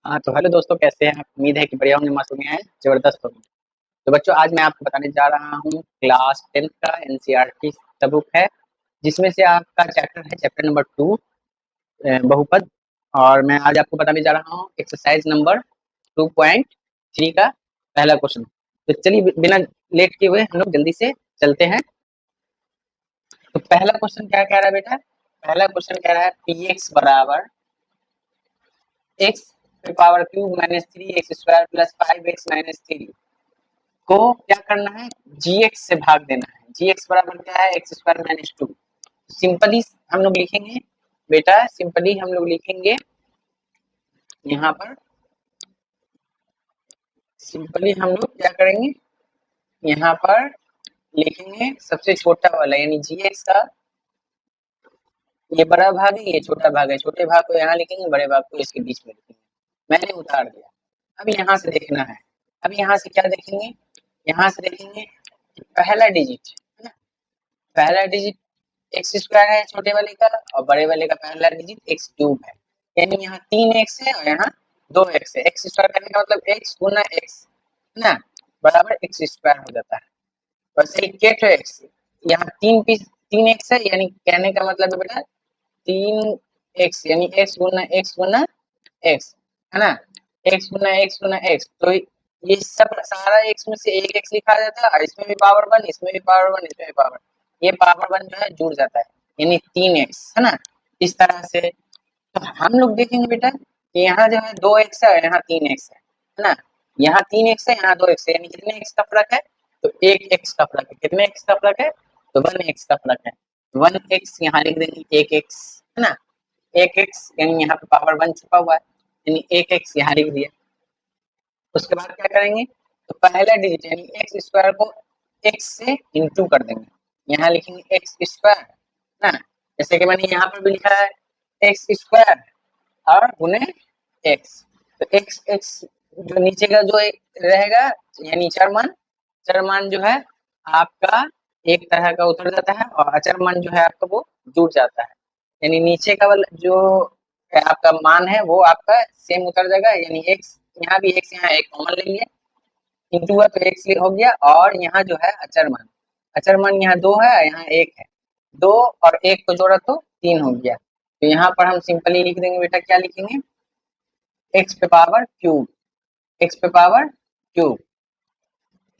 हाँ, तो हेलो दोस्तों, कैसे हैं आप? उम्मीद है कि बढ़िया होंगे, मस्त होंगे, हैं जबरदस्त होंगे। तो बच्चों, आज मैं आपको बताने जा रहा हूँ क्लास 10 का एनसीईआरटी का बुक है, जिसमें से आपका चैप्टर है चैप्टर नंबर 2, बहुपद। और मैं आज आपको बताने जा रहा हूँ एक्सरसाइज नंबर 2.3 का पहला क्वेश्चन। तो चलिए बिना लेट किए हुए हम लोग जल्दी से चलते हैं। तो पहला क्वेश्चन क्या कह रहा है बेटा? पहला क्वेश्चन कह रहा है पी एक्स बराबर x power cube minus 3x² plus 5x minus 3 को क्या करना है? gx से भाग देना है। gx बराबर क्या है? x² minus 2। सिंपली हम लोग लिखेंगे बेटा, सिंपली हम लोग लिखेंगे यहाँ पर, सिंपली हम लोग क्या करेंगे यहाँ पर लिखेंगे सबसे छोटा वाला, यानी gx का ये बड़ा भाग है, ये छोटा भाग है। छोटे भाग को यहाँ लिखेंगे, बड़े भाग को इसके बीच में लिखेंगे। मैंने उतार दिया। अब यहाँ से देखना है। अब यहाँ से क्या देखेंगे? यहाँ से देखेंगे कि पहला डिजिट है ना, पहला डिजिट x² है छोटे वाले का, और बड़े वाले का पहला डिजिट x³ है। यानी यहाँ 3x है और यहाँ 2x है। x² करने का मतलब x गुना x है ना, बराबर x² हो जाता है। वैसे ही केट x, यहाँ 3x है, यानी कहने का मतलब है बेटा 3x, यानी x गुना x है ना, x गुना x। तो ये सब सारा x में से एक x लिखा जाता है, और इसमें भी पावर 1, इसमें भी पावर 1, इसमें भी पावर, ये पावर 1 जो है जुड़ जाता है, यानी 3x है ना, इस तरह से। तो हम लोग देखेंगे बेटा कि यहाँ जो है 2x है और यहाँ 3x है ना, यहाँ 3x है, यहाँ 2x है, यानी कितने x का फर्क है? तो 1x का फर्क है। कितने x का फर्क है? तो 1x का फर्क है। 1x यहाँ लिख देंगे, 1x है ना, 1x, यानी यहाँ पे पावर 1 छुपा हुआ है, यानी 1x यहाँ लिख दिया। उसके बाद क्या करेंगे? तो पहला डिजिट यानी x² को x से इंटू कर देंगे। यहाँ लिखेंगे x² ना, जैसे कि मैंने यहाँ पर भी लिखा है x² और गुने x। तो x जो नीचे का जो एक रहेगा, यानी चर मान जो है आपका एक तरह का उतर जाता है, और अचर मान जो है आपका वो जुड़ जाता है। यानी नीचे का वाला जो आपका मान है वो आपका सेम उतर जाएगा, यानी x, यहाँ भी x, यहाँ एक कॉमन ले लिया, इंटू हुआ तो x हो गया। और यहाँ जो है अचर मान यहाँ 2 है, यहाँ 1 है, 2 और 1 को जोड़ा तो 3 हो गया। तो यहाँ पर हम सिंपली लिख देंगे बेटा, क्या लिखेंगे? x पे पावर क्यूब, x पे पावर क्यूब,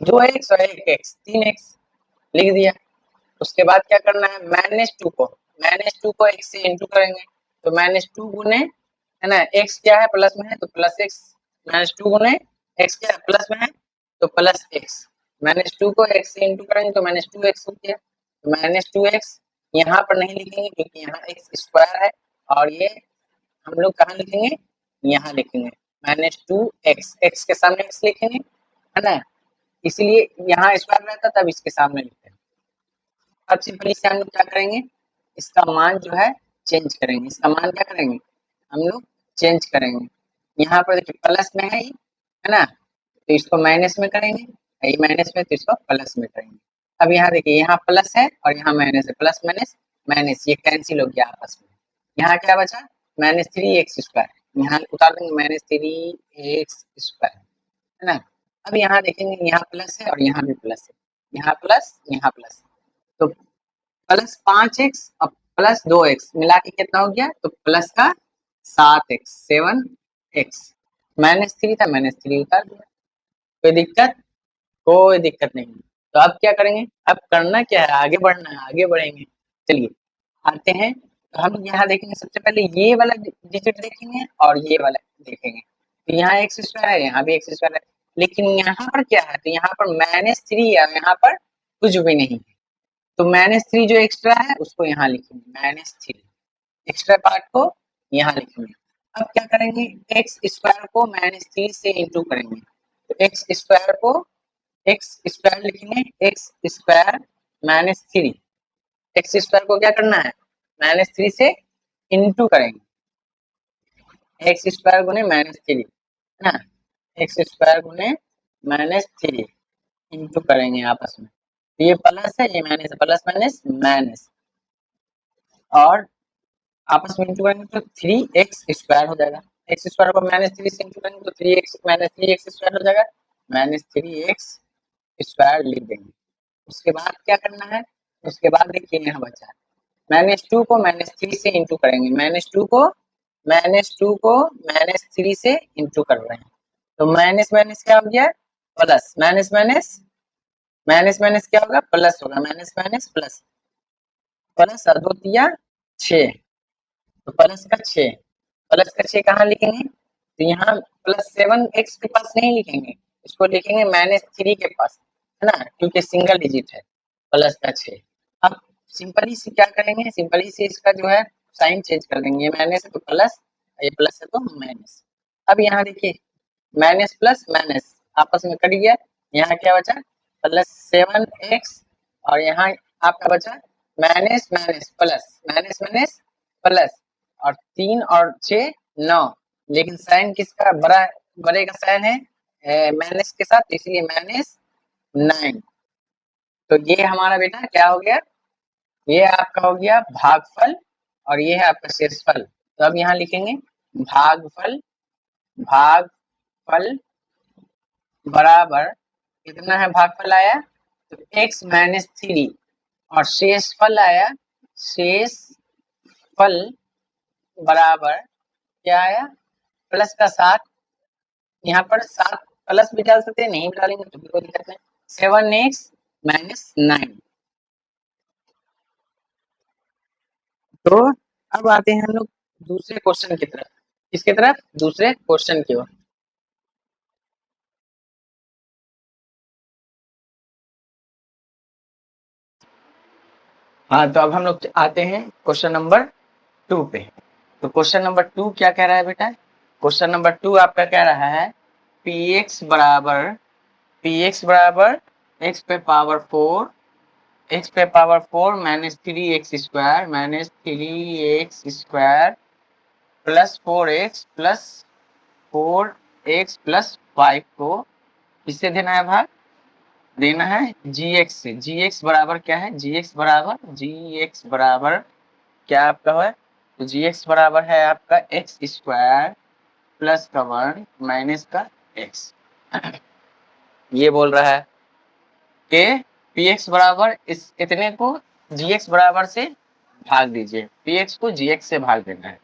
2x और 1x, 3x लिख दिया। उसके बाद क्या करना है? -2 को x से इंटू करेंगे। तो -2 गुने है ना, x क्या है? प्लस में है तो प्लस x, -2 गुने x क्या है? प्लस में है तो प्लस x। -2 को x से इंटू करेंगे तो -2x हो गया। तो -2x यहाँ पर नहीं लिखेंगे क्योंकि यहाँ x² है, और ये हम लोग कहाँ लिखेंगे? यहाँ लिखेंगे -2x, x के सामने x लिखेंगे है ना, इसीलिए यहाँ स्क्वायर रहता तब इसके सामने लिखते हैं। अब सिंपली से हम लोग क्या करेंगे? इसका मान जो है चेंज करेंगे। इसका मान क्या करेंगे? हम लोग चेंज करेंगे। यहाँ पर देखिए प्लस में है ना, तो इसको माइनस में करेंगे, ये माइनस में तो इसको प्लस में करेंगे। अब यहाँ देखिए, यहाँ प्लस है और यहाँ माइनस है, प्लस माइनस माइनस, ये कैंसिल हो गया आपस में। यहाँ क्या बचा? -3x²। यहाँ उतार देंगे -3x² है ना। अब यहाँ देखेंगे, यहाँ प्लस है और यहाँ भी प्लस है, यहाँ प्लस यहाँ प्लस, तो प्लस 5x और प्लस 2x मिला के कितना हो गया? तो प्लस का 7x, 7x। -3 था, -3 उतार दिया। कोई दिक्कत? कोई दिक्कत नहीं। तो अब क्या करेंगे? अब करना क्या है? आगे बढ़ना है, आगे बढ़ेंगे। चलिए आते हैं। तो हम यहाँ देखेंगे, सबसे पहले ये वाला डिजिट देखेंगे और ये वाला देखेंगे। तो यहाँ x² है, यहाँ भी x² है, लेकिन यहाँ पर क्या है? तो यहाँ पर -3 है, यहाँ पर कुछ भी नहीं है। तो -3 जो एक्स्ट्रा है उसको यहाँ लिखेंगे, -3 एक्स्ट्रा पार्ट को यहाँ लिखेंगे। अब क्या करेंगे? x² को -3 से इंटू करेंगे। तो x² को x² लिखेंगे, x² -3, x² को क्या करना है? -3 से इंटू करेंगे, x² गुने -3 है ना, x² गुने -3 इंटू करेंगे आपस में। तो ये प्लस है, ये माइनस है, प्लस माइनस माइनस, और आपस में इंटू करेंगे तो 3x² हो जाएगा। एक्स स्क्वायर को -3 से इंटू करेंगे तो 3x -3x स्क्वायर हो जाएगा, -3x स्क्वायर लिख देंगे। उसके बाद क्या करना है, उसके बाद देखिए यहाँ बचा -2 को -3 से इंटू करेंगे, -2 को -3 से इंटू कर रहे हैं तो माइनस माइनस क्या हो गया, plus, minus minus minus minus क्या होगा, प्लस होगा, माइनस माइनस प्लस, प्लस और 2 तिया 6, तो प्लस का 6, प्लस का 6 कहाँ लिखेंगे, तो यहाँ +7x के पास नहीं लिखेंगे, इसको लिखेंगे -3 के पास, है ना, क्योंकि सिंगल डिजिट है, प्लस का 6। अब सिंपली से क्या करेंगे, सिंपली से इसका जो है साइन चेंज कर देंगे, ये माइनस है तो प्लस, ये प्लस है तो माइनस। अब यहाँ देखिए माइनस प्लस माइनस आपस में कट गया, यहाँ क्या बचा +7x और यहाँ आपका बचा minus minus plus, minus minus plus, और 3 और 6 9, लेकिन साइन किसका बड़ा, बड़े का साइन है माइनस के साथ, इसलिए -9। तो ये हमारा बेटा क्या हो गया, ये आपका हो गया भागफल और ये है आपका शेषफल। तो अब यहाँ लिखेंगे भागफल, भागफल बराबर कितना है, भागफल आया तो x -3 और शेषफल आया, शेषफल बराबर क्या आया, प्लस का 7, यहाँ पर 7 प्लस भी डाल सकते हैं, नहीं भी डालेंगे तो भी कोई दिक्कत नहीं, 7x - 9। तो अब आते हैं हम लोग दूसरे क्वेश्चन की तरफ, किसके तरफ, दूसरे क्वेश्चन की ओर। हाँ, तो अब हम लोग आते हैं क्वेश्चन नंबर 2 पे। तो क्वेश्चन नंबर 2 क्या कह रहा है बेटा, क्वेश्चन नंबर 2 आपका कह रहा है px बराबर x पे power 4 -3x square plus 4x plus 4x plus 5 को किससे देना है भाग, देना है gx से। gx बराबर क्या है, gx बराबर क्या आपका है, तो gx बराबर है आपका x स्क्वायर प्लस का 1 माइनस का x। ये बोल रहा है कि px बराबर इस इतने को gx बराबर से भाग दीजिए, px को gx से भाग देना है।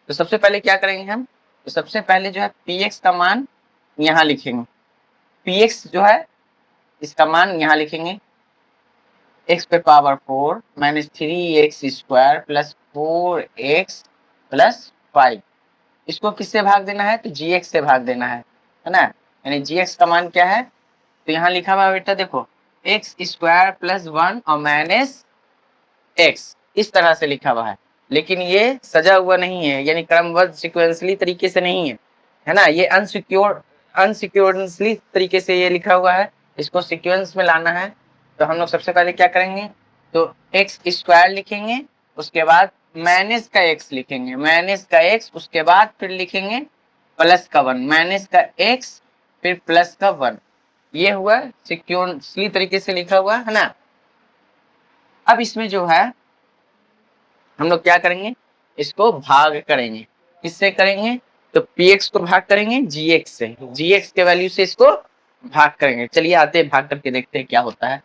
तो सबसे पहले क्या करेंगे हम, तो सबसे पहले जो है px का मान यहाँ लिखेंगे, px जो है इसका मान यहाँ लिखेंगे x पे power 4 -3x square plus 4x plus 5, इसको किससे भाग देना है, तो gx से भाग देना है ना, यानी gx का मान क्या है, तो यहाँ लिखा हुआ बेटा देखो x स्क्वायर प्लस 1 और माइनस x, इस तरह से लिखा हुआ है, लेकिन ये सजा हुआ नहीं है, यानी क्रमबद्ध सीक्वेंसली तरीके से नहीं है ना, ये अनसिक्वेंसली तरीके से ये लिखा हुआ है, इसको सीक्वेंस में लाना है। तो हम लोग सबसे पहले क्या करेंगे, तो x स्क्वायर लिखेंगे, उसके बाद माइनस का x लिखेंगे, माइनस का x, उसके बाद फिर लिखेंगे प्लस का 1, माइनस का x फिर प्लस का 1, ये हुआ सीक्वेंसली तरीके से लिखा हुआ है ना। अब इसमें जो है हम लोग क्या करेंगे, इसको भाग करेंगे, किससे करेंगे, तो px को भाग करेंगे gx से, gx के वैल्यू से इसको भाग करेंगे। चलिए आते हैं भाग करके देखते हैं क्या होता है।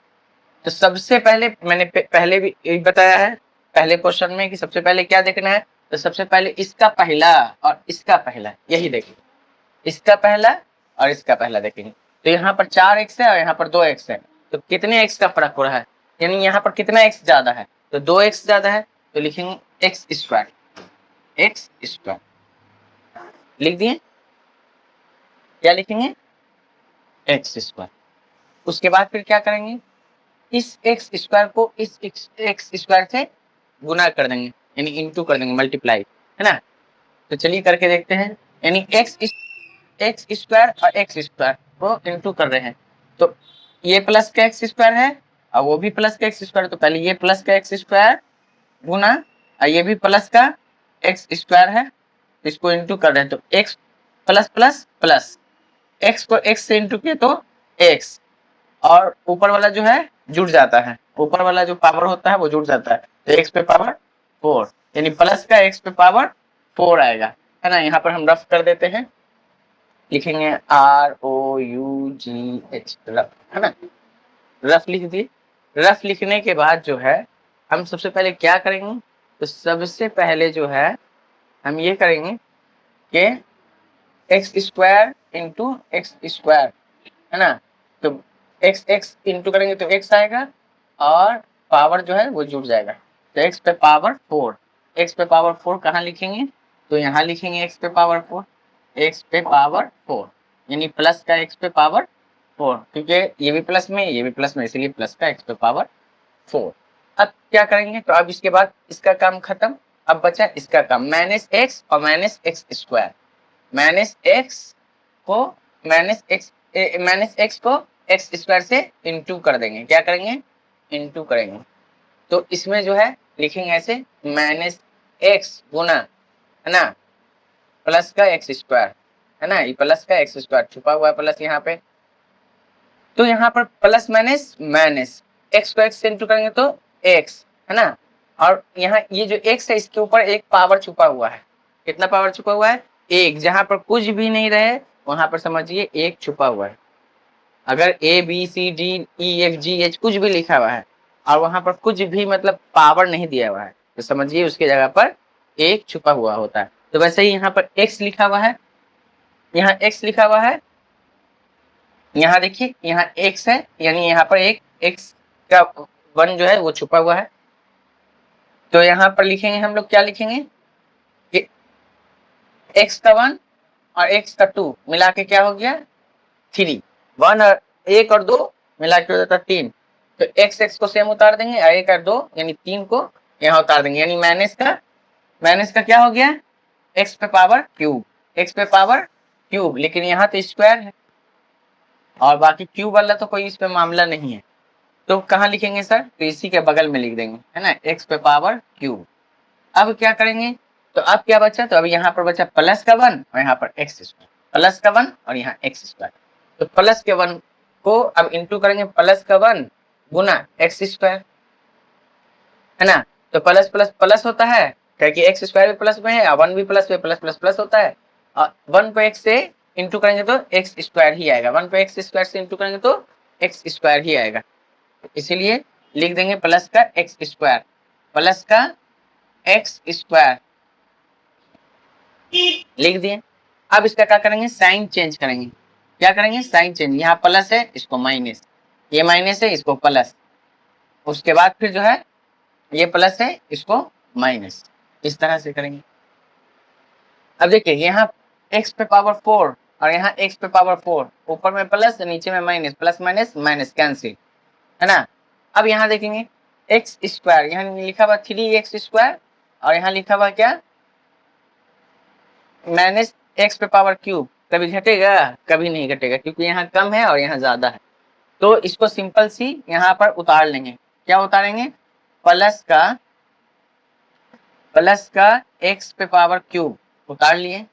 तो सबसे पहले मैंने पहले भी बताया है पहले क्वेश्चन में कि सबसे पहले क्या देखना है, तो सबसे पहले इसका पहला और इसका पहला, यही देखेंगे, इसका पहला और इसका पहला देखेंगे। तो यहाँ पर 4x है और यहाँ पर 2x है, तो कितने x का फर्क हो रहा है, यानी यहाँ पर कितना x ज्यादा है, तो 2x ज्यादा है, तो लिखेंगे x स्क्वायर लिख दिए, क्या लिखेंगे x स्क्वायर। उसके बाद फिर क्या करेंगे, इस x स्क्वायर को इस x स्क्वायर से गुना कर देंगे, यानी इंटू कर देंगे, मल्टीप्लाई, है ना। तो चलिए करके देखते हैं, यानी x स्क्वायर और x स्क्वायर को इंटू कर रहे हैं, तो ये प्लस का x स्क्वायर है और वो भी प्लस का x स्क्वायर, तो पहले ये प्लस का x स्क्वायर गुना और ये भी प्लस का x स्क्वायर है, इसको इंटू कर रहे हैं, तो x plus plus plus, x को x से इंटू किए तो x, और ऊपर वाला जो है जुड़ जाता है, ऊपर वाला जो पावर होता है वो जुड़ जाता है, तो x पे पावर 4, यानी प्लस का x पे पावर 4 आएगा, है ना। यहाँ पर हम रफ कर देते हैं, लिखेंगे ROUGH, रफ, है ना। रफ लिख दिए। रफ लिखने के बाद जो है हम सबसे पहले क्या करेंगे, तो सबसे पहले जो है हम ये करेंगे कि x square into x square, है ना। तो एक्स एक्स इंटू करेंगे तो एक्स आएगा और पावर जो है वो जुड़ जाएगा। तो एक्स पे पावर 4, एक्स पे पावर 4 कहाँ लिखेंगे, तो यहाँ लिखेंगे एक्स पे पावर 4, एक्स पे पावर 4 यानी प्लस का एक्स पे पावर 4, क्योंकि ये भी प्लस में ये भी प्लस में, इसलिए प्लस का एक्स पे पावर 4। अब क्या करेंगे, तो अब इसके बाद इसका काम खत्म, अब बचा इसका काम, माइनस एक्स और minus x square. Minus X को माइनस एक्स को एक्स स्क्वायर से इंटू कर देंगे, क्या करेंगे, इंटू करेंगे। तो इसमें जो है लिखेंगे ऐसे, माइनस एक्स गुना, है ना, प्लस का एक्स स्क्वायर, है ना, ये प्लस का एक्स स्क्वायर छुपा हुआ है प्लस यहाँ पे। तो यहाँ पर प्लस माइनस माइनस, एक्स को एक्स से इंटू करेंगे तो एक्स, है ना, और यहाँ ये जो एक्स है इसके ऊपर एक पावर छुपा हुआ है। कितना पावर छुपा हुआ है, एक, जहां पर कुछ भी नहीं रहे वहां पर समझिए एक छुपा हुआ है। अगर ABCDEFGH कुछ भी लिखा हुआ है और वहां पर कुछ भी मतलब पावर नहीं दिया हुआ है तो समझिए उसके जगह पर एक छुपा हुआ होता है। तो वैसे ही यहाँ पर x लिखा हुआ है, यहाँ x लिखा हुआ है, यहाँ देखिए यहाँ x है, यानी यहाँ पर एक x का 1 जो है वो छुपा हुआ है। तो यहाँ पर लिखेंगे हम लोग, क्या लिखेंगे कि x का 1 और x का 2 मिला के क्या हो गया 3, 1 और 1 और 2 मिला के हो जाता 3। तो x x को सेम उतार देंगे और 1 और 2 यानी 3 को यहाँ उतार देंगे, यानी माइनस का क्या हो गया, x पे पावर क्यूब, x पे पावर क्यूब, लेकिन यहाँ तो स्क्वायर है और बाकी क्यूब वाला तो कोई इस पे मामला नहीं है। तो कहाँ लिखेंगे सर, तो इसी के बगल में लिख देंगे, है ना, x पे पावर क्यूब। अब क्या करेंगे, तो अब क्या बचा, तो अभी यहाँ पर बचा प्लस का 1 और यहाँ पर एक्स स्क्वायर, प्लस का 1 और यहाँ एक्स स्क्वायर। तो प्लस के 1 को अब इंटू करेंगे, प्लस का 1 गुना एक्स स्क्वायर, है ना। तो प्लस प्लस प्लस होता है, क्योंकि एक्स स्क्वायर भी प्लस में है और 1 भी प्लस में, प्लस प्लस प्लस होता है, और 1 को एक्स से इंटू करेंगे तो एक्स स्क्वायर ही आएगा, 1 को एक्स स्क्वायर से इंटू करेंगे तो एक्स स्क्वायर ही आएगा। इसीलिए लिख देंगे प्लस का एक्स स्क्वायर, प्लस का एक्स स्क्वायर लिख दिए। अब इसका क्या करेंगे, साइन चेंज करेंगे, क्या करेंगे, साइन चेंज, यहाँ प्लस है इसको माइनस, ये माइनस है इसको प्लस, उसके बाद फिर जो है ये प्लस है इसको माइनस, इस तरह से करेंगे। अब देखिए यहाँ x पे पावर 4 और यहाँ x पे पावर 4, ऊपर में प्लस नीचे में minus, plus minus minus cancel, है ना। अब यहाँ देखेंगे एक्स स्क्वायर, यहाँ लिखा हुआ 3x स्क्वायर और यहाँ लिखा हुआ क्या, माइनस एक्स पे पावर क्यूब, कभी घटेगा, कभी नहीं घटेगा, क्योंकि यहाँ कम है और यहाँ ज्यादा है। तो इसको सिंपल सी यहाँ पर उतार लेंगे, क्या उतारेंगे, प्लस का एक्स पे पावर क्यूब उतार लिए,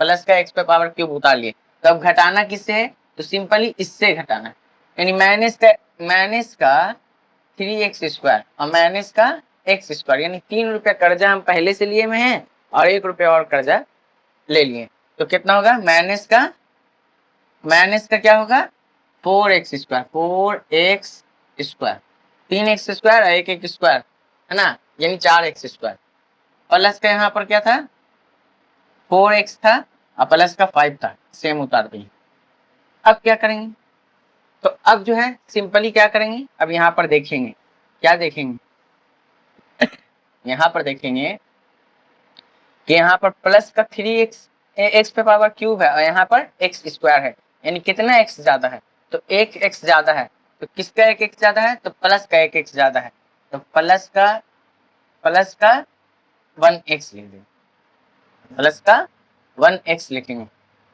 प्लस का एक्स पे पावर क्यूब उतार लिए। तो अब घटाना किससे है, तो सिंपली इससे घटाना है, यानी माइनस का 3x स्क्वायर और माइनस का एक्स स्क्वायर, यानी 3 रुपया कर्जा हम पहले से लिए में है और 1 रुपया और कर्जा ले लिए। तो कितना होगा, माइनस का क्या होगा 4x square, 4x square, 3x square और 1 स्क्वायर, है ना, यानी 4x स्क्वायर। प्लस का यहाँ पर क्या था 4x था और प्लस का 5 था, सेम उतार दिए। अब क्या करेंगे, तो अब जो है सिंपली क्या करेंगे, अब यहाँ पर देखेंगे, क्या देखेंगे यहाँ पर देखेंगे कि यहाँ पर प्लस का 3x एक्स पे पावर क्यूब है और यहाँ पर एक्स स्क्वायर है, यानी कितना एक्स ज्यादा है, तो एक एक्स ज्यादा है। तो किसका एक एक्स ज्यादा है, तो प्लस का एक एक्स ज्यादा है, तो प्लस का 1x लिख देंगे, प्लस का 1x लिखेंगे।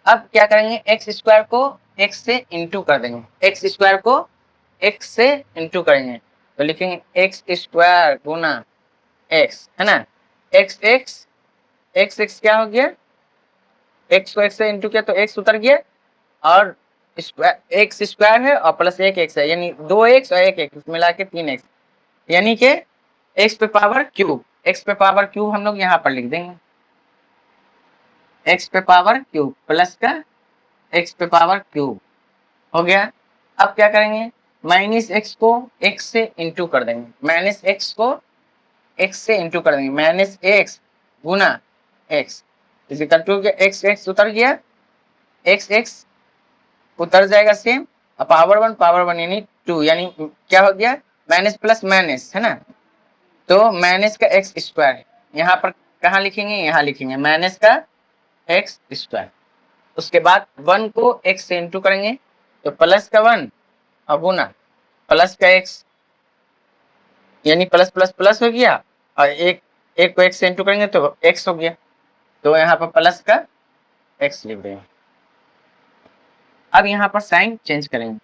अब क्या करेंगे, एक्स स्क्वायर को एक्स से इंटू कर देंगे, एक्स स्क्वायर को एक्स से इंटू करेंगे तो लिखेंगे एक्स स्क्वायर गुना एक्स, है ना, एक्स एक्स एक्स एक्स क्या हो गया, एक्स को एक्स से इंटू किया तो एक्स उतर गया और एक्स स्क्वायर है और प्लस एक एक्स है, यानी 2x और 1x मिला के 3x, यानी कि एक्स पे पावर क्यूब, एक्स पे पावर क्यूब हम लोग यहाँ पर लिख देंगे। एक्स पे पावर क्यूब प्लस का एक्स पे पावर क्यूब हो गया। अब क्या करेंगे, माइनस एक्स को एक्स से इंटू कर देंगे, माइनस एक्स को एक्स से इंटू कर देंगे, माइनस एक्स गुना X equal to X X उतर गया, एक्स एक्स उतर जाएगा सेम, और पावर वन यानी टू, यानी क्या हो गया माइनस प्लस माइनस है ना, तो माइनस का एक्स स्क्वायर यहाँ पर कहाँ लिखेंगे, यहाँ लिखेंगे माइनस का एक्स स्क्वायर। उसके बाद वन को एक्स से इंटू करेंगे तो प्लस का वन और गुना प्लस का एक्स, यानी प्लस प्लस प्लस हो गया, और एक एक को एक्स से इंटू करेंगे तो एक्स हो गया, तो यहाँ पर प्लस का एक्स लिख देंगे। अब यहाँ पर साइन चेंज करेंगे,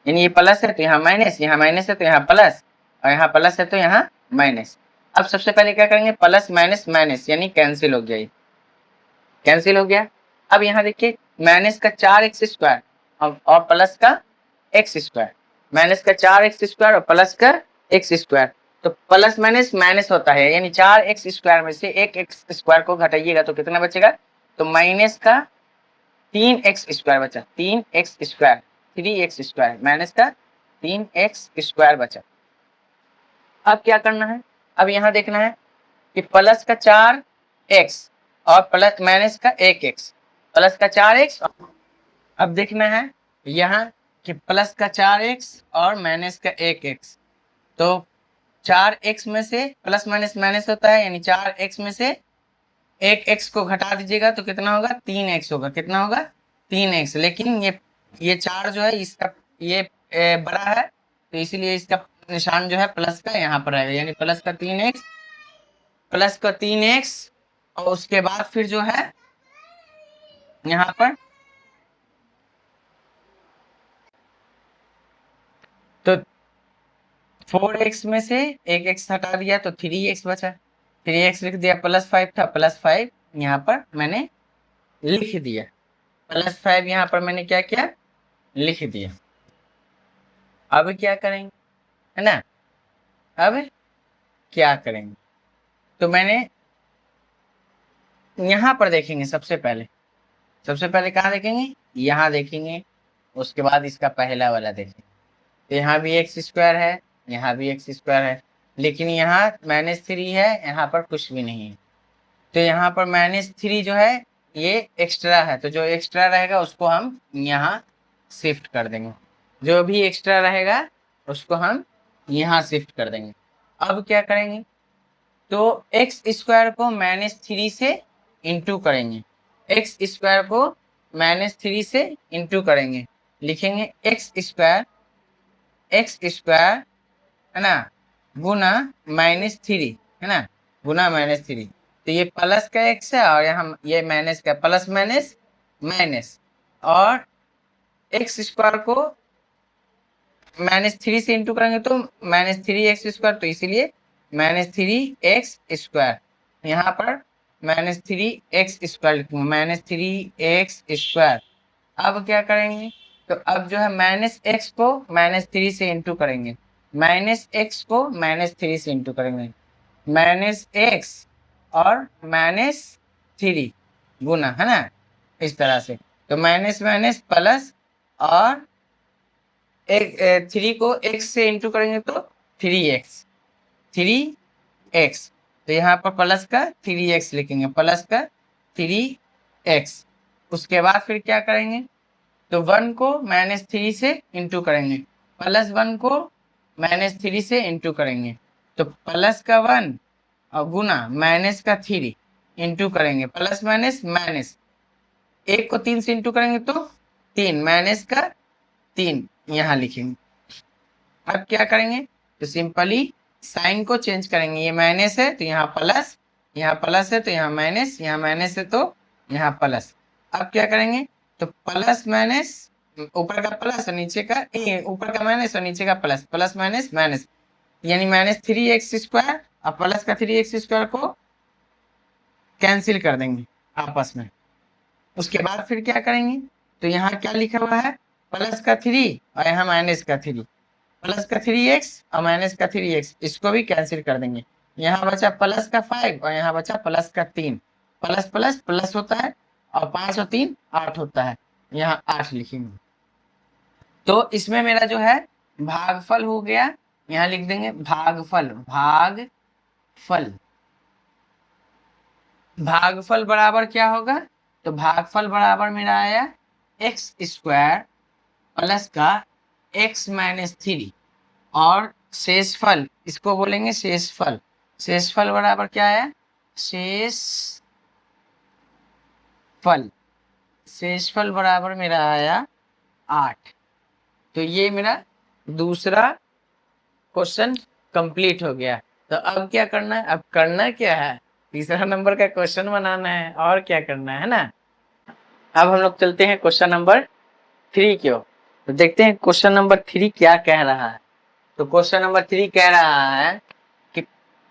यानी ये प्लस है तो यहाँ माइनस, यहाँ माइनस है तो यहाँ प्लस, और यहाँ प्लस है तो यहाँ माइनस। अब सबसे पहले क्या करेंगे, प्लस माइनस माइनस यानी कैंसिल हो गया, ये कैंसिल हो गया। अब यहाँ देखिए माइनस का 4x स्क्वायर और प्लस का एक्स स्क्वायर, माइनस का 4x स्क्वायर और प्लस का एक्स स्क्वायर, तो प्लस माइनस माइनस होता है, यानी 4x स्क्वायर में से एक एक्स स्क्वायर को घटाइएगा तो कितना बचेगा, तो माइनस का 3x स्क्वायर बचा, 3x square 3x square minus का 3x स्क्वायर बचा। अब क्या करना है, अब यहाँ देखना है कि प्लस का 4x और प्लस माइनस का 1x, प्लस का 4x, अब देखना है यहाँ कि प्लस का 4x और माइनस का 1x, तो 4x में से प्लस माइनस माइनस होता है, यानी 4x में से 1x को घटा दीजिएगा तो कितना होगा, 3x होगा, कितना होगा 3x, लेकिन ये 4 जो है इसका ये बड़ा है तो इसीलिए इसका निशान जो है प्लस का यहाँ पर आएगा, यानी प्लस का 3x और उसके बाद फिर जो है यहाँ पर तो 4x में से 1x हटा दिया तो 3x बचा, 3x लिख दिया, प्लस 5 था, प्लस 5 यहाँ पर मैंने लिख दिया, प्लस 5 यहाँ पर मैंने क्या किया, लिख दिया। अब क्या करेंगे, है ना, अब क्या करेंगे, तो मैंने यहाँ पर देखेंगे, सबसे पहले कहाँ देखेंगे, यहाँ देखेंगे, उसके बाद इसका पहला वाला देखेंगे, तो यहाँ भी एक्स स्क्वायर है, यहाँ भी एक्स स्क्वायर है, लेकिन यहाँ -3 है, यहाँ पर कुछ भी नहीं है, तो यहाँ पर -3 जो है ये एक्स्ट्रा है, तो जो एक्स्ट्रा रहेगा उसको हम यहाँ शिफ्ट कर देंगे, जो भी एक्स्ट्रा रहेगा उसको हम यहाँ शिफ्ट कर देंगे। अब क्या करेंगे, तो एक्स स्क्वायर को -3 से इंटू करेंगे, एक्स स्क्वायर को -3 से इंटू करेंगे, लिखेंगे एक्स स्क्वायर है ना गुना -3 है ना, गुना -3, तो ये प्लस का एक्स है और यहाँ ये माइनस का, प्लस माइनस माइनस, और एक्स स्क्वायर को -3 से इंटू करेंगे तो -3x स्क्वायर, तो इसीलिए -3x स्क्वायर, यहाँ पर -3x स्क्वायर लिखूंगा, -3x स्क्वायर। अब क्या करेंगे, तो अब जो है -x को -3 से इंटू करेंगे, -x को -3 से इंटू करेंगे, -x और -3 गुना, है ना, इस तरह से, तो माइनस माइनस प्लस, और एक 3 को x से इंटू करेंगे तो 3x, तो यहाँ पर प्लस का 3x लिखेंगे, प्लस का 3x। उसके बाद फिर क्या करेंगे, तो 1 को -3 से इंटू करेंगे, प्लस 1 को -3 से इंटू करेंगे, तो प्लस का 1 और गुना माइनस का 3 इंटू करेंगे, प्लस माइनस माइनस, 1 को 3 से इंटू करेंगे तो 3 माइनस का 3 यहाँ लिखेंगे। अब क्या करेंगे, तो सिंपली साइन को चेंज करेंगे, ये माइनस है तो यहाँ प्लस, यहाँ प्लस है तो यहाँ माइनस, यहाँ माइनस है तो यहाँ प्लस। अब क्या करेंगे, तो प्लस माइनस, ऊपर का प्लस और नीचे का, ऊपर का माइनस और नीचे का प्लस, प्लस माइनस माइनस, यानी -3x स्क्वायर और प्लस का 3x स्क्वायर को कैंसिल कर देंगे आपस में। उसके बाद फिर क्या करेंगे, तो यहाँ क्या लिखा हुआ है, प्लस का 3 और यहाँ माइनस का 3, प्लस का 3x और माइनस का 3x, इसको भी कैंसिल कर देंगे, यहाँ बचा प्लस का 5 और यहाँ बचा प्लस का 3, प्लस प्लस प्लस होता है और 5 और 3 8 होता है, यहाँ 8 लिखेंगे। तो इसमें मेरा जो है भागफल हो गया, यहाँ लिख देंगे भागफल, भागफल, भागफल बराबर क्या होगा, तो भागफल बराबर मेरा आया एक्स स्क्वायर प्लस का एक्स माइनस 3 और शेषफल, इसको बोलेंगे शेषफल, शेषफल बराबर क्या आया, शेषफल, शेषफल बराबर मेरा आया 8। तो ये मेरा दूसरा क्वेश्चन कंप्लीट हो गया। तो अब क्या करना है, अब करना क्या है, तीसरा नंबर का क्वेश्चन बनाना है, और क्या करना है ना। अब हम लोग चलते हैं क्वेश्चन नंबर 3 की ओर, तो देखते हैं क्वेश्चन नंबर 3 क्या कह रहा है। तो क्वेश्चन नंबर 3 कह रहा है कि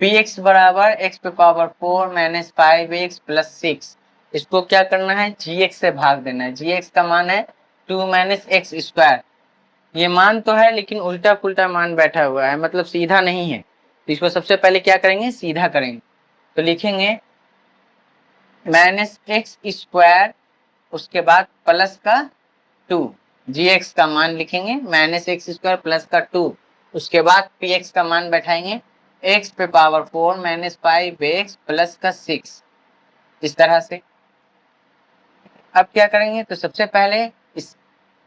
px बराबर x पे पावर 4 माइनस 5x प्लस 6, इसको क्या करना है, gx से भाग देना है। gx का मान है 2 माइनस एक्स स्क्वायर, ये मान तो है लेकिन उल्टा पुल्टा मान बैठा हुआ है, मतलब सीधा नहीं है। तो इसको सबसे पहले क्या करेंगे, सीधा करेंगे। तो लिखेंगे माइनस एक्स स्क्वायर, उसके बाद प्लस का 2, gx का मान लिखेंगे माइनस एक्स स्क्वायर प्लस का 2, उसके बाद px का मान बैठाएंगे x पे पावर 4 माइनस 5x प्लस का 6, इस तरह से। अब क्या करेंगे, तो सबसे पहले इस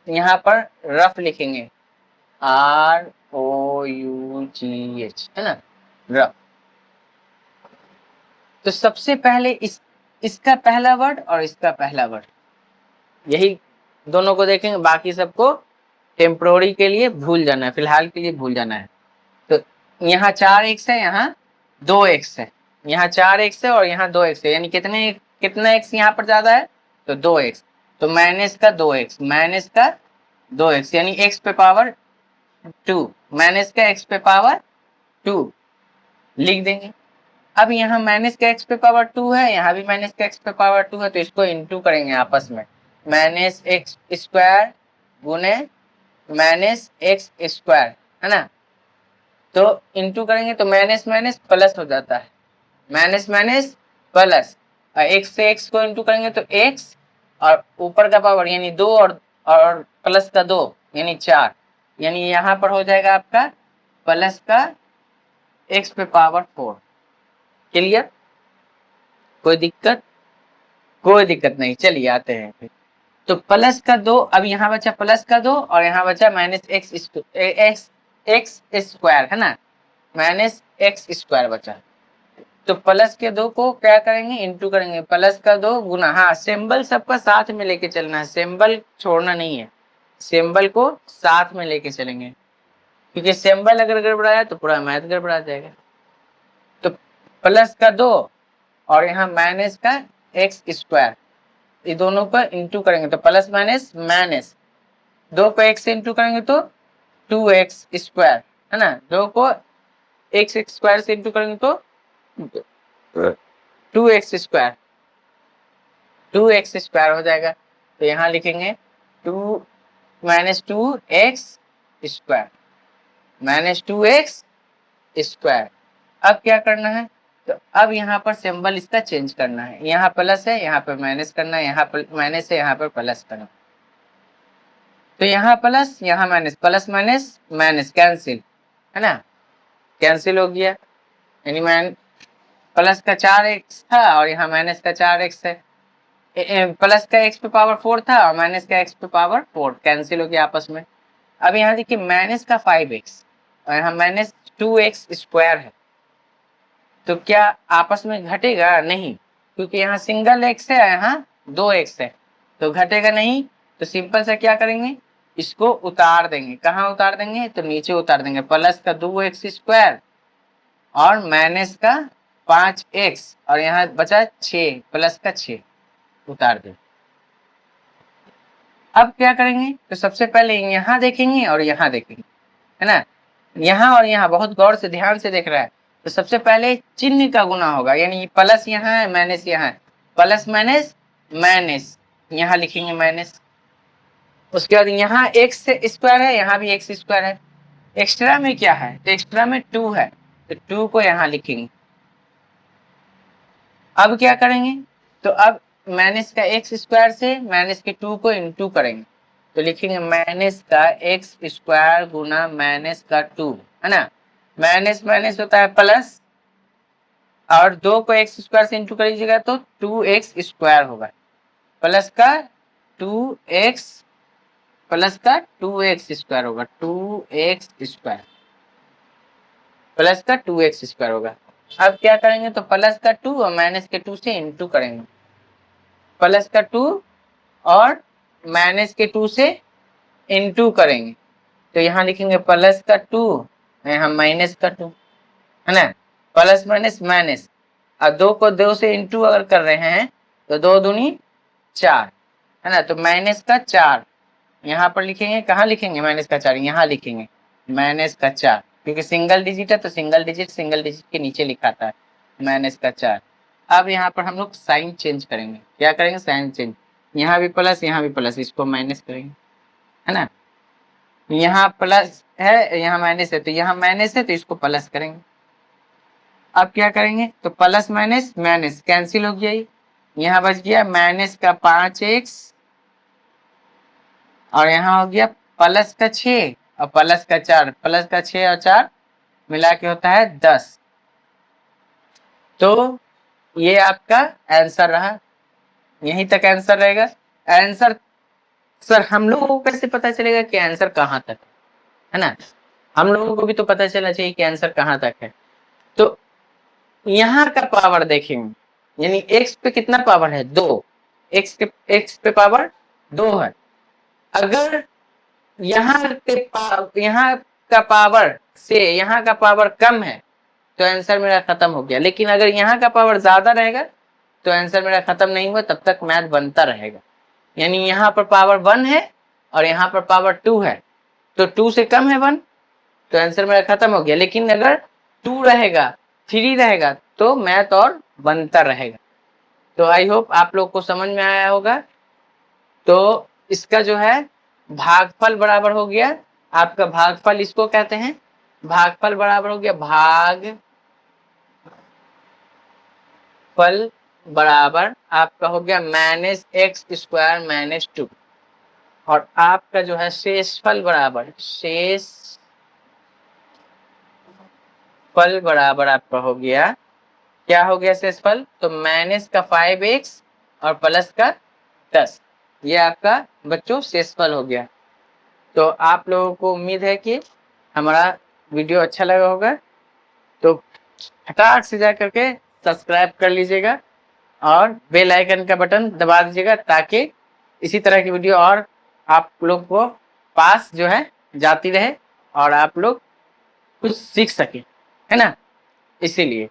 यहाँ पर रफ लिखेंगे ROUGH, है ना, रफ। तो सबसे पहले इसका पहला वर्ड और इसका पहला वर्ड, यही दोनों को देखेंगे, बाकी सबको टेम्पोररी के लिए भूल जाना है, फिलहाल के लिए भूल जाना है। तो यहाँ 4x है, यहाँ 2x है, यहाँ 4x है और यहाँ 2x है, यानी कितना x यहाँ पर ज्यादा है, तो 2x। तो माइनस का 2x, माइनस का 2x, यानी x पे पावर 2, माइनस का x पे पावर 2 लिख देंगे। अब यहाँ माइनस का x पे पावर 2 है, यहाँ भी माइनस का x पे पावर 2 है, तो इसको इंटू करेंगे आपस में, माइनस एक्स स्क्वायर गुने माइनस एक्स स्क्वायर, है ना। तो इंटू करेंगे तो माइनस माइनस प्लस हो जाता है, माइनस माइनस प्लस, और x से x को इंटू करेंगे तो x और ऊपर का पावर यानी 2 और प्लस का 2 यानी 4, यानी यहाँ पर हो जाएगा आपका प्लस का x पे पावर 4। क्लियर, कोई दिक्कत, कोई दिक्कत नहीं, चलिए आते हैं फिर। तो प्लस का 2, अब यहाँ बचा प्लस का 2 और यहाँ बचा माइनस एक्स स्क्वायर, है ना, माइनस एक्स स्क्वायर बचा। तो प्लस के 2 को क्या करेंगे, इंटू करेंगे, प्लस का 2 गुना, हाँ सिंबल सबका साथ में लेके चलना है, सिंबल छोड़ना नहीं है, सिंबल को साथ में लेके चलेंगे, क्योंकि सिंबल अगर गड़बड़ाया तो पूरा मैथ गड़बड़ा जाएगा। तो प्लस का 2 और यहाँ माइनस का एक्स स्क्वायर, ये दोनों को इंटू करेंगे तो प्लस माइनस माइनस, 2 को x से इंटू करेंगे तो 2x स्क्वायर, है ना, 2 को x स्क्वायर से इंटू करेंगे तो 2x स्क्वायर, 2x स्क्वायर हो जाएगा। तो यहाँ लिखेंगे 2 minus 2x square, minus 2x square. अब क्या करना है, तो अब यहाँ पर सिंबल इसका चेंज करना है, यहाँ प्लस है यहाँ पर माइनस करना है, यहाँ पर माइनस है यहाँ पर प्लस करना। तो यहाँ प्लस यहाँ minus, plus minus minus cancel, है ना, कैंसिल हो गया, यानी प्लस का 4x था और यहाँ माइनस का 4x है, प्लस का x पे पावर 4 था और माइनस का x पे पावर 4, कैंसिल हो गया आपस में। अब यहाँ देखिए माइनस का 5x और यहाँ माइनस 2x स्क्वायर है, तो क्या आपस में घटेगा, नहीं, क्योंकि यहाँ सिंगल x है, यहाँ 2x है, तो घटेगा नहीं। तो सिंपल सा क्या करेंगे, इसको उतार देंगे, कहाँ उतार देंगे, तो नीचे उतार देंगे, प्लस का 2x स्क्वायर और माइनस का 5x और यहाँ बचा 6, प्लस का 6 उतार दें। अब क्या करेंगे, तो सबसे पहले यहाँ देखेंगे और यहाँ देखेंगे, है ना, यहाँ और यहाँ बहुत गौर से ध्यान से देख रहा है। तो सबसे पहले चिन्ह का गुना होगा, यानी प्लस यहाँ है माइनस यहाँ है, प्लस माइनस माइनस, यहाँ लिखेंगे माइनस। उसके बाद यहाँ एक्स स्क्वायर है, यहाँ भी एक्स स्क्वायर है, एक्स्ट्रा में क्या है, तो एक्स्ट्रा में 2 है, तो 2 को यहाँ लिखेंगे। अब क्या करेंगे, तो अब माइनस का एक्स स्क्वायर से माइनस के 2 को इंटू करेंगे तो लिखेंगे माइनस का एक्स स्क्वायर गुना माइनस का 2, है ना। माइनस माइनस होता है प्लस, और 2 को एक्स स्क्वायर से इंटू करीजिएगा तो 2x स्क्वायर होगा, प्लस का 2x प्लस का 2x स्क्वायर होगा, 2x स्क्वायर प्लस का 2x स्क्वायर होगा। अब क्या करेंगे तो प्लस का 2 और माइनस के 2 से इंटू करेंगे, प्लस का 2 और माइनस के 2 से इंटू करेंगे तो यहाँ लिखेंगे प्लस का 2, यहाँ माइनस का 2, है ना। प्लस माइनस माइनस, और 2 को 2 से इंटू अगर कर रहे हैं तो 2 दूनी 4, है ना। तो माइनस का 4 यहाँ पर लिखेंगे, कहाँ लिखेंगे माइनस का 4, यहाँ लिखेंगे माइनस का 4, क्योंकि सिंगल डिजिट है तो सिंगल डिजिट के नीचे लिखाता है माइनस का 4। अब यहाँ पर हम लोग साइन चेंज करेंगे, क्या करेंगे साइन चेंज, यहाँ भी प्लस यहाँ भी प्लस, इसको माइनस करेंगे, है ना। यहाँ प्लस है यहाँ माइनस है, तो यहाँ माइनस है तो इसको प्लस करेंगे। अब क्या करेंगे तो प्लस माइनस माइनस कैंसिल हो गया, यहाँ बच गया माइनस का 5x और यहाँ हो गया प्लस का 6 और प्लस का 4, प्लस का 6 और 4 मिला के होता है 10। तो ये आपका आंसर रहा, यहीं तक आंसर रहेगा। आंसर सर हम लोगों को कैसे पता चलेगा कि आंसर कहाँ तक है ना, हम लोगों को भी तो पता चलना चाहिए कि आंसर कहाँ तक है। तो यहाँ का पावर देखेंगे, यानी x पे कितना पावर है 2, x पे पावर 2 है। अगर यहाँ का पावर से यहाँ का पावर कम है तो आंसर मेरा खत्म हो गया, लेकिन अगर यहाँ का पावर ज्यादा रहेगा तो आंसर मेरा खत्म नहीं हुआ, तब तक मैथ बनता रहेगा। यानी यहाँ पर पावर 1 है और यहाँ पर पावर 2 है, तो 2 से कम है 1 तो आंसर मेरा खत्म हो गया। लेकिन अगर 2 रहेगा 3 रहेगा तो मैथ और बनता रहेगा। तो आई होप आप लोग को समझ में आया होगा। तो इसका जो है भागफल बराबर हो गया, आपका भागफल इसको कहते हैं, भागफल बराबर हो गया भागफल बराबर आपका हो गया माइनस एक्स स्क्वायर माइनस 2, और आपका जो है शेषफल बराबर आपका हो गया, क्या हो गया शेषफल, तो माइनस का 5x और प्लस का 10, ये आपका बच्चों शेषफल हो गया। तो आप लोगों को उम्मीद है कि हमारा वीडियो अच्छा लगा होगा, तो फटाक से जा करके सब्सक्राइब कर लीजिएगा और बेल आइकन का बटन दबा दीजिएगा, ताकि इसी तरह की वीडियो और आप लोग को पास जो है जाती रहे और आप लोग कुछ सीख सके, है ना, इसीलिए।